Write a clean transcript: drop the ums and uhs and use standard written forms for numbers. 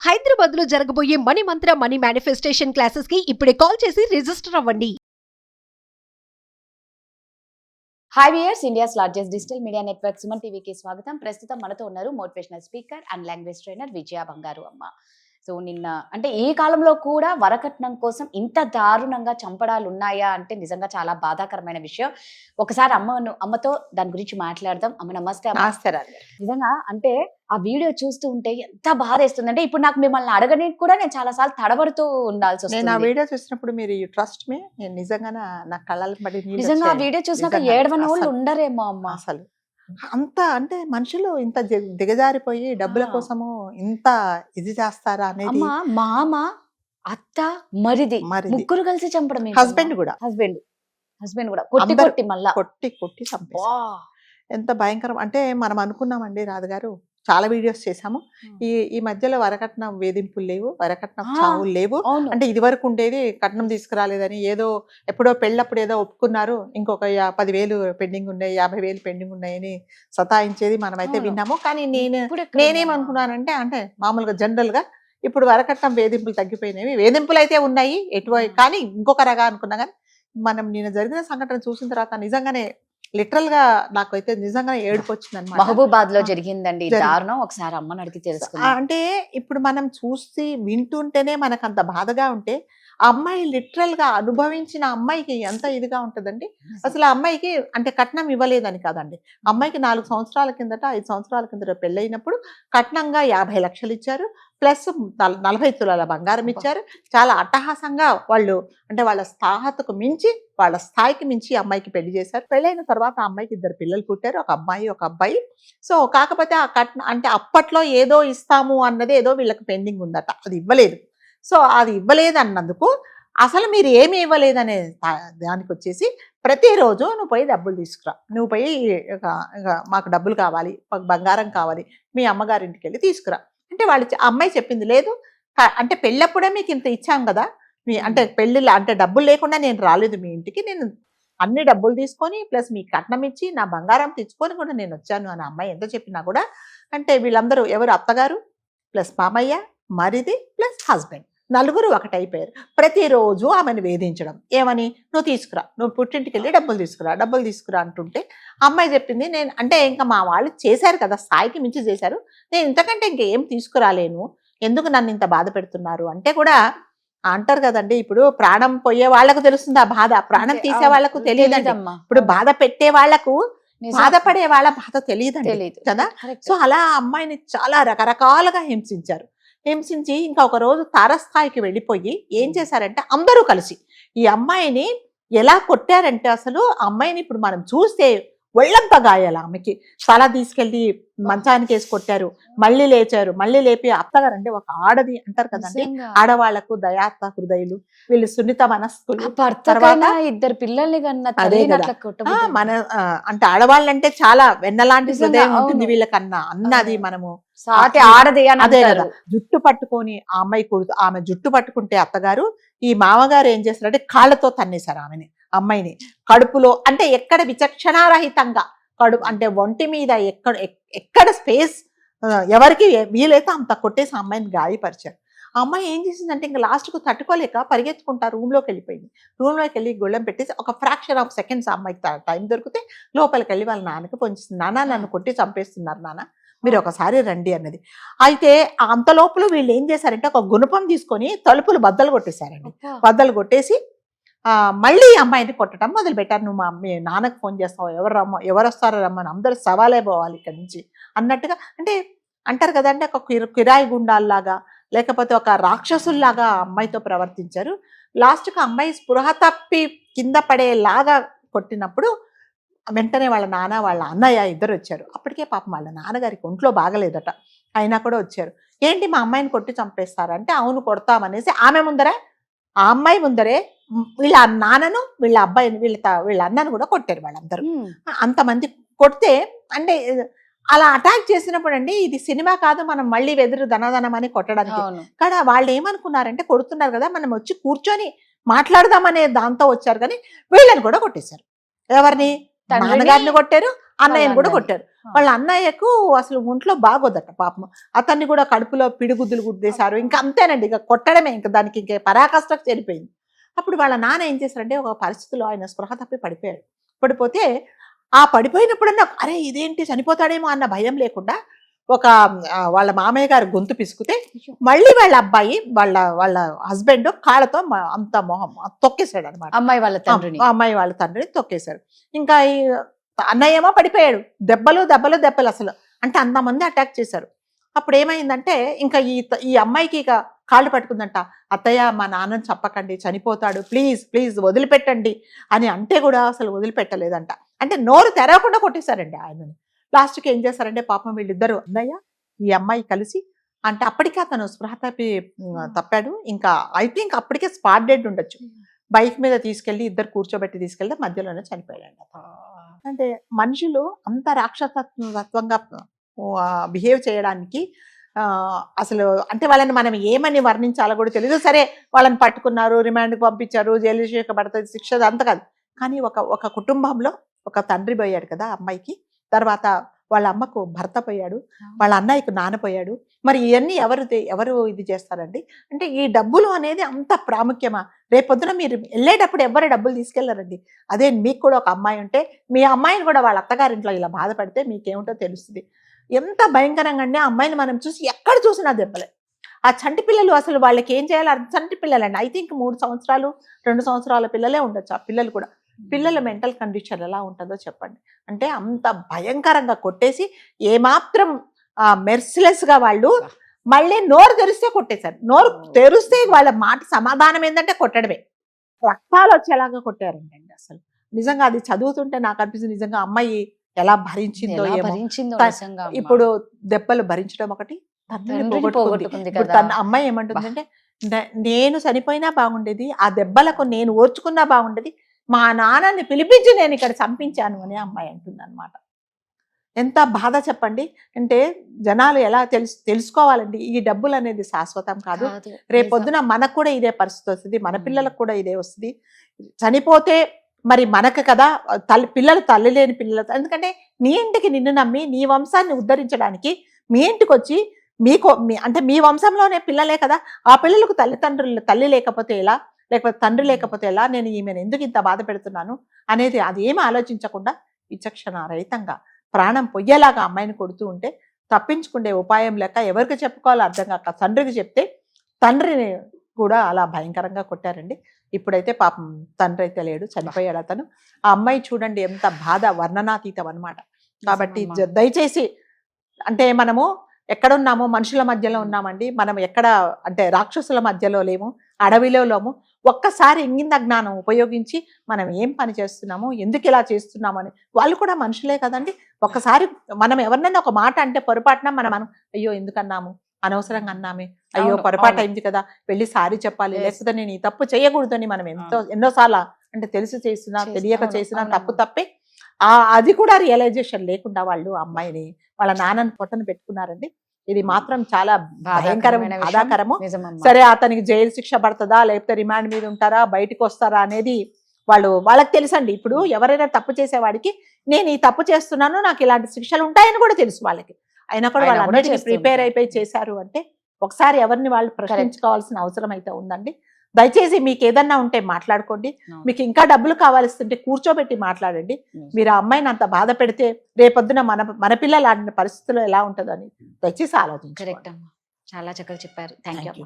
హైదరాబాద్ లో జరగబోయే మనీ మంత్ర money manifestation classes కి ఇప్పుడే కాల్ చేసి రిజిస్టర్ అవ్వండి. Hi viewers, India's largest digital media network Suman టీవీకి స్వాగతం. ప్రస్తుతం మనతో ఉన్నారు motivational speaker and language trainer Vijaya Bangaru Amma. So నిన్న అంటే ఈ కాలంలో కూడా వరకట్నం కోసం ఇంత దారుణంగా చంపడాలు ఉన్నాయా అంటే నిజంగా చాలా బాధాకరమైన విషయం. ఒకసారి అమ్మతో దాని గురించి మాట్లాడదాం. అమ్మ నమస్తే. నిజంగా అంటే ఆ వీడియో చూస్తూ ఉంటే ఎంత బాధేస్తుంది అంటే ఇప్పుడు నాకు మిమ్మల్ని అడగడానికి కూడా నేను చాలా సార్లు తడబడుతూ ఉండాల్సి వస్తుంది. నేను ఆ వీడియో చూసినప్పుడు మీరు ట్రస్ట్ మీ, నేను నిజంగా నా కళ్ళ పడి నిజంగా ఆ వీడియో చూసినాక ఏడవని వాళ్ళు ఉండరేమో అమ్మ. అసలు అంత అంటే మనుషులు ఇంత దిగజారిపోయి డబ్బుల కోసము ఇంత ఇది చేస్తారా అనేది. మామ, అత్త, మరిది ముగ్గురు కలిసి చంపడం. హస్బెండ్ కూడా కొట్టి చంపేశారు. ఎంత భయంకరం అంటే మనం అనుకున్నామండి రాధగారు, చాలా వీడియోస్ చేశాము. ఈ మధ్యలో వరకట్నం వేధింపులు లేవు, వరకట్నం చావులు లేవు. అంటే ఇది వరకు ఉండేది కట్నం తీసుకురాలేదని, ఏదో ఎప్పుడో పెళ్ళప్పుడు ఏదో ఒప్పుకున్నారు, ఇంకొక 10,000 పెండింగ్ ఉన్నాయి, 50,000 పెండింగ్ ఉన్నాయని సతాయించేది మనమైతే విన్నాము. కానీ నేనేమనుకున్నానంటే అంటే మామూలుగా జనరల్ గా ఇప్పుడు వరకట్నం వేధింపులు తగ్గిపోయినవి, వేధింపులు అయితే ఉన్నాయి కానీ ఇంకొక రగా అనుకున్నా. కానీ మనం నిన్న జరిగిన సంఘటన చూసిన తర్వాత నిజంగానే లిటరల్ గా నాకైతే నిజంగా ఏడుపు వచ్చింది అనమాట. మహబూబాద్ లో జరిగిందండి దారుణం. ఒకసారి అమ్మని అడిగి తెలుసుకున్నా. అంటే ఇప్పుడు మనం చూసి వింటుంటేనే మనకు అంత బాధగా ఉంటే, ఆ అమ్మాయి లిటరల్ గా అనుభవించిన అమ్మాయికి ఎంత ఇదిగా ఉంటుందండి. అసలు ఆ అమ్మాయికి అంటే కట్నం ఇవ్వలేదని కాదండి, అమ్మాయికి 4 సంవత్సరాల కిందట 5 సంవత్సరాల కిందట పెళ్ళైనప్పుడు కట్నంగా 50 లక్షలు ఇచ్చారు, ప్లస్ 40 తులాల బంగారం ఇచ్చారు. చాలా అట్టహాసంగా వాళ్ళు అంటే వాళ్ళ స్థాహతకు మించి, వాళ్ళ స్థాయికి మించి అమ్మాయికి పెళ్లి చేశారు. పెళ్ళైన తర్వాత ఆ అమ్మాయికి 2 పిల్లలు పుట్టారు, ఒక అమ్మాయి ఒక అబ్బాయి. సో కాకపోతే ఆ కట్నం అంటే అప్పట్లో ఏదో ఇస్తాము అన్నది ఏదో వీళ్ళకి పెండింగ్ ఉందట, అది ఇవ్వలేదు. సో అది ఇవ్వలేదు అన్నందుకు అసలు మీరు ఏమి ఇవ్వలేదనే దానికి వచ్చేసి ప్రతిరోజు నువ్వు పోయి డబ్బులు తీసుకురా, నువ్వు పోయి మాకు డబ్బులు కావాలి, మాకు బంగారం కావాలి, మీ అమ్మగారింటికి వెళ్ళి తీసుకురా అంటే వాళ్ళు అమ్మాయి చెప్పింది లేదు. అంటే పెళ్ళప్పుడే మీకు ఇంత ఇచ్చాం కదా, మీ అంటే పెళ్ళిళ్ళు అంటే డబ్బులు లేకుండా నేను రాలేదు మీ ఇంటికి, నేను అన్ని డబ్బులు తీసుకొని ప్లస్ మీ కట్నం ఇచ్చి నా బంగారం తెచ్చుకొని కూడా నేను వచ్చాను అని అమ్మాయి ఎంత చెప్పినా కూడా అంటే వీళ్ళందరూ ఎవరు అత్తగారు ప్లస్ మామయ్య, మరిది ప్లస్ హస్బెండ్, నలుగురు ఒకటైపోయారు. ప్రతిరోజు ఆమెను వేధించడం. ఏమని, నువ్వు తీసుకురా, నువ్వు పుట్టింటికి వెళ్ళి డబ్బులు తీసుకురా అంటుంటే అమ్మాయి చెప్పింది నేను అంటే ఇంకా మా వాళ్ళు చేశారు కదా, స్థాయికి మించి చేశారు, నేను ఇంతకంటే ఇంకేం తీసుకురాలేను, ఎందుకు నన్ను ఇంత బాధ పెడుతున్నారు అంటే కూడా అంటారు కదండి. ఇప్పుడు ప్రాణం పోయే వాళ్ళకు తెలుస్తుంది ఆ బాధ, ప్రాణం తీసే వాళ్ళకు తెలియదండి. ఇప్పుడు బాధ పెట్టే వాళ్లకు, బాధపడే వాళ్ళ బాధ తెలియదండి కదా. సో అలా అమ్మాయిని చాలా రకరకాలుగా హింసించి ఇంకా ఒక రోజు తారస్థాయికి వెళ్ళిపోయి ఏం చేశారంటే అందరూ కలిసి ఈ అమ్మాయిని ఎలా కొట్టారంటే, అసలు అమ్మాయిని ఇప్పుడు మనం చూస్తే ఒళ్ళంతా గాయాల, ఆమెకి తల తీసుకెళ్లి మంచానికి వేసి కొట్టారు, మళ్ళీ లేచారు, మళ్ళీ లేపి అత్తగారు అంటే ఒక ఆడది అంటారు కదండి, ఆడవాళ్లకు దయాత్త హృదయులు, వీళ్ళు సున్నిత మనస్కులు. తర్వాత 2 పిల్లల్ని అదే కదా మన అంటే ఆడవాళ్ళంటే చాలా వెన్నలాంటి హృదయం ఉంటుంది వీళ్ళకన్నా అన్నది మనము ఆడది అదే కదా. జుట్టు పట్టుకొని ఆ అమ్మాయి ఆమె జుట్టు పట్టుకుంటే అత్తగారు, ఈ మామగారు ఏం చేస్తారంటే కాళ్ళతో తన్నేశారు అమ్మాయిని కడుపులో. అంటే ఎక్కడ విచక్షణారహితంగా అంటే ఒంటి మీద ఎక్కడ స్పేస్ ఎవరికి వీలైతే అంత కొట్టేసి అమ్మాయిని గాయపరిచారు. ఆ అమ్మాయి ఏం చేసిందంటే ఇంకా లాస్ట్కు తట్టుకోలేక పరిగెత్తుకుంటా రూమ్లోకి వెళ్ళిపోయింది. రూమ్లోకి వెళ్ళి గొళ్ళెం పెట్టేసి ఒక ఫ్రాక్షన్ ఆఫ్ సెకండ్స్ అమ్మాయికి టైం దొరికితే లోపలికి వెళ్ళి వాళ్ళ నాన్నకి పొంచిస్తుంది, నాన్న నన్ను కొట్టి చంపేస్తున్నారు నాన్న, మీరు ఒకసారి రండి అన్నది. అయితే అంత లోపల వీళ్ళు ఏం చేశారంటే ఒక గుణపం తీసుకొని తలుపులు బద్దలు కొట్టేశారండి. బద్దలు కొట్టేసి మళ్ళీ అమ్మాయిని కొట్టడం మొదలు పెట్టారు. నువ్వు మీ నాన్నకు ఫోన్ చేస్తావు, ఎవరు వస్తారో రమ్మని, అందరూ సవాలే పోవాలి ఇక్కడి నుంచి అన్నట్టుగా. అంటే అంటారు కదండి, ఒక కిరాయి గుండాల్లాగా లేకపోతే ఒక రాక్షసుల్లాగా అమ్మాయితో ప్రవర్తించారు. లాస్ట్కి అమ్మాయి స్పృహ తప్పి కింద పడేలాగా కొట్టినప్పుడు వెంటనే వాళ్ళ నాన్న వాళ్ళ అన్నయ్య ఇద్దరు వచ్చారు. అప్పటికే పాపం వాళ్ళ నాన్నగారికి ఒంట్లో బాగలేదట, అయినా కూడా వచ్చారు. ఏంటి మా అమ్మాయిని కొట్టి చంపేస్తారంటే అవును కొడతామనేసి ఆమె ముందరే, ఆ అమ్మాయి ముందరే వీళ్ళ నాన్నను వీళ్ళ అబ్బాయిని వీళ్ళ అన్నను కూడా కొట్టారు వాళ్ళందరూ. అంతమంది కొడితే అంటే అలా అటాక్ చేసినప్పుడు అండి, ఇది సినిమా కాదు, మనం మళ్ళీ వెదురు ధనధనం అని కొట్టడానికి. కానీ వాళ్ళు ఏమనుకున్నారంటే కొడుతున్నారు కదా, మనం వచ్చి కూర్చొని మాట్లాడదామనే దాంతో వచ్చారు. కానీ వీళ్ళని కూడా కొట్టేశారు. ఎవరిని, నాన్నగారిని కొట్టారు, అన్నయ్యని కూడా కొట్టారు. వాళ్ళ అన్నయ్యకు అసలు ఒంట్లో బాగోదట పాపం. అతన్ని కూడా కడుపులో పిడిగుద్దులు గుద్దేశారు. ఇంకా అంతేనండి, ఇక కొట్టడమే, ఇంకా దానికి ఇంకే పరాకాష్ఠకు చనిపోయింది. అప్పుడు వాళ్ళ నాన్న ఏం చేశారంటే ఒక పరిస్థితిలో ఆయన స్పృహ తప్పి పడిపోయాడు. పడిపోతే ఆ పడిపోయినప్పుడన్నా అరే ఇదేంటి చనిపోతాడేమో అన్న భయం లేకుండా ఒక వాళ్ళ మామయ్య గారు గొంతు పిసుకుతే మళ్ళీ వాళ్ళ అబ్బాయి వాళ్ళ వాళ్ళ హస్బెండ్ కాళ్ళతో అంత మొహం తొక్కేశాడు అనమాట. అమ్మాయి వాళ్ళ తండ్రిని అమ్మాయి వాళ్ళ తండ్రిని తొక్కేశారు. ఇంకా ఈ అన్నయ్య ఏమో పడిపోయాడు. దెబ్బలు దెబ్బలు దెబ్బలు అసలు, అంటే అంతమంది అటాక్ చేశారు. అప్పుడు ఏమైందంటే ఇంకా ఈ అమ్మాయికి ఇక కాళ్ళు పట్టుకుందంట. అత్తయ్య మా నాన్నని చెప్పకండి, చనిపోతాడు, ప్లీజ్ ప్లీజ్ వదిలిపెట్టండి అని అంటే కూడా అసలు వదిలిపెట్టలేదంట. అంటే నోరు తెరవకుండా కొట్టేశారండి ఆయనని. లాస్ట్కి ఏం చేశారంటే పాపం వీళ్ళిద్దరు అన్నయ్య ఈ అమ్మాయి కలిసి, అంటే అప్పటికే అతను స్పృహ తప్పాడు. ఇంకా ఐ థింక్ అప్పటికే స్పాట్ డెడ్ ఉండొచ్చు. బైక్ మీద తీసుకెళ్లి ఇద్దరు కూర్చోబెట్టి తీసుకెళ్తే మధ్యలోనే చనిపోయాడు. అంటే మనుషులు అంత రాక్షసత్వంగా బిహేవ్ చేయడానికి అసలు అంటే వాళ్ళని మనం ఏమని వర్ణించాలో కూడా తెలియదు. సరే వాళ్ళని పట్టుకున్నారు, రిమాండ్కి పంపించారు, జైలు శిక్ష పడుతుంది, శిక్ష అంత కాదు. కానీ ఒక కుటుంబంలో ఒక తండ్రి పోయాడు కదా అమ్మాయికి, తర్వాత వాళ్ళ అమ్మకు భర్త పోయాడు, వాళ్ళ అన్నయ్యకు నాన్న పోయాడు. మరి ఇవన్నీ ఎవరు ఇది చేస్తారండి? అంటే ఈ డబ్బులు అనేది అంత ప్రాముఖ్యమా? రేపొద్దున మీరు వెళ్ళేటప్పుడు ఎవరు డబ్బులు తీసుకెళ్లారండి. అదే మీకు కూడా ఒక అమ్మాయి ఉంటే మీ అమ్మాయిని కూడా వాళ్ళ అత్తగారింట్లో ఇలా బాధపడితే మీకేమిటో తెలుస్తుంది. ఎంత భయంకరంగా అంటే ఆ అమ్మాయిని మనం చూసి ఎక్కడ చూసినా దెబ్బలే. ఆ చంటి పిల్లలు అసలు వాళ్ళకి ఏం చేయాలి? చంటి పిల్లలండి, ఐ థింక్ 3 సంవత్సరాలు 2 సంవత్సరాల పిల్లలే ఉండొచ్చు ఆ పిల్లలు కూడా. పిల్లల మెంటల్ కండిషన్ ఎలా ఉంటుందో చెప్పండి. అంటే అంత భయంకరంగా కొట్టేసి ఏమాత్రం మెర్సిలెస్ గా వాళ్ళు మళ్ళీ నోరు తెరిస్తే కొట్టేశారు. నోరు తెరిస్తే వాళ్ళ మాట సమాధానం ఏంటంటే కొట్టడమే. రక్తాలు వచ్చేలాగా కొట్టారండి. అసలు నిజంగా అది చదువుతుంటే నాకు అనిపిస్తుంది నిజంగా అమ్మాయి ఎలా భరించిందో ఏమో. ఇప్పుడు దెబ్బలు భరించడం ఒకటి, తండ్రిని పోగొట్టుకుంది. ఇప్పుడు తన అమ్మాయి ఏమంటుందంటే నేను చనిపోయినా బాగుండేది, ఆ దెబ్బలకు నేను ఓర్చుకున్నా బాగుండేది, మా నాన్నని పిలిపించి నేను ఇక్కడ చంపించాను అని అమ్మాయి అంటుంది అనమాట. ఎంత బాధ చెప్పండి. అంటే జనాలు ఎలా తెలుసుకోవాలండి, ఈ డబ్బులు అనేది శాశ్వతం కాదు. రేపొద్దున మనకు కూడా ఇదే పరిస్థితి వస్తుంది, మన పిల్లలకు కూడా ఇదే వస్తుంది. చనిపోతే మరి మనకు కదా పిల్లలు, తల్లి లేని పిల్లలు. ఎందుకంటే నీ ఇంటికి నిన్ను నమ్మి నీ వంశాన్ని ఉద్ధరించడానికి మీ ఇంటికి వచ్చి అంటే మీ వంశంలోనే పిల్లలే కదా, ఆ పిల్లలకు తల్లి లేకపోతే ఎలా, లేకపోతే తండ్రి లేకపోతే ఎలా, నేను ఈమెను ఎందుకు ఇంత బాధ పెడుతున్నాను అనేది అది ఏమి ఆలోచించకుండా విచక్షణ రహితంగా ప్రాణం పొయ్యేలాగా అమ్మాయిని కొడుతూ ఉంటే తప్పించుకునే ఉపాయం లేక ఎవరికి చెప్పుకోవాలో అర్థం కాక తండ్రికి చెప్తే తండ్రిని కూడా అలా భయంకరంగా కొట్టారండి. ఇప్పుడైతే పాపం తండ్రి అయితే లేడు, చనిపోయాడు అతను. ఆ అమ్మాయి చూడండి ఎంత బాధ, వర్ణనాతీతం అనమాట. కాబట్టి దయచేసి అంటే మనము ఎక్కడున్నామో మనుషుల మధ్యలో ఉన్నామండి, మనం ఎక్కడ అంటే రాక్షసుల మధ్యలో లేము, అడవిలో లేము. ఒక్కసారి ఇంగిత జ్ఞానం ఉపయోగించి మనం ఏం పని చేస్తున్నాము, ఎందుకు ఇలా చేస్తున్నాము అని, వాళ్ళు కూడా మనుషులే కదండి. ఒక్కసారి మనం ఎవరినైనా ఒక మాట అంటే పొరపాటున మనం అయ్యో ఎందుకన్నాము, అనవసరంగా అన్నామే, అయ్యో పొరపాటు అయింది కదా, వెళ్ళి సారీ చెప్పాలి, లేకపోతే నేను ఈ తప్పు చేయకూడదు అని మనం ఎన్నోసార్లు అంటే తెలిసి చేసినా తెలియక చేసినా తప్పు తప్పే. అది కూడా రియలైజేషన్ లేకుండా వాళ్ళు అమ్మాయిని వాళ్ళ నాన్నని పొట్టను పెట్టుకున్నారండి. ఇది మాత్రం చాలా భయంకరమైన బాధాకరము. సరే అతనికి జైలు శిక్ష పడుతుందా, లేకపోతే రిమాండ్ మీద ఉంటారా, బయటకు వస్తారా అనేది వాళ్ళకి తెలుసండి. ఇప్పుడు ఎవరైనా తప్పు చేసేవాడికి నేను ఈ తప్పు చేస్తున్నాను, నాకు ఇలాంటి శిక్షలు ఉంటాయని కూడా తెలుసు వాళ్ళకి. అయినా కూడా వాళ్ళు అన్నిటికీ ప్రిపేర్ అయిపోయి చేశారు అంటే ఒకసారి ఎవరిని వాళ్ళు ప్రశ్నించుకోవాల్సిన అవసరం అయితే ఉందండి. దయచేసి మీకు ఏదన్నా ఉంటే మాట్లాడుకోండి, మీకు ఇంకా డబ్బులు కావాల్సింటే కూర్చోబెట్టి మాట్లాడండి. మీరు ఆ అమ్మాయిని అంత బాధ పెడితే రేపొద్దున మన పిల్లలు ఆడిన పరిస్థితుల్లో ఎలా ఉంటుందో అని దయచేసి ఆలోచించండి. చాలా చక్కగా చెప్పారు. Thank you.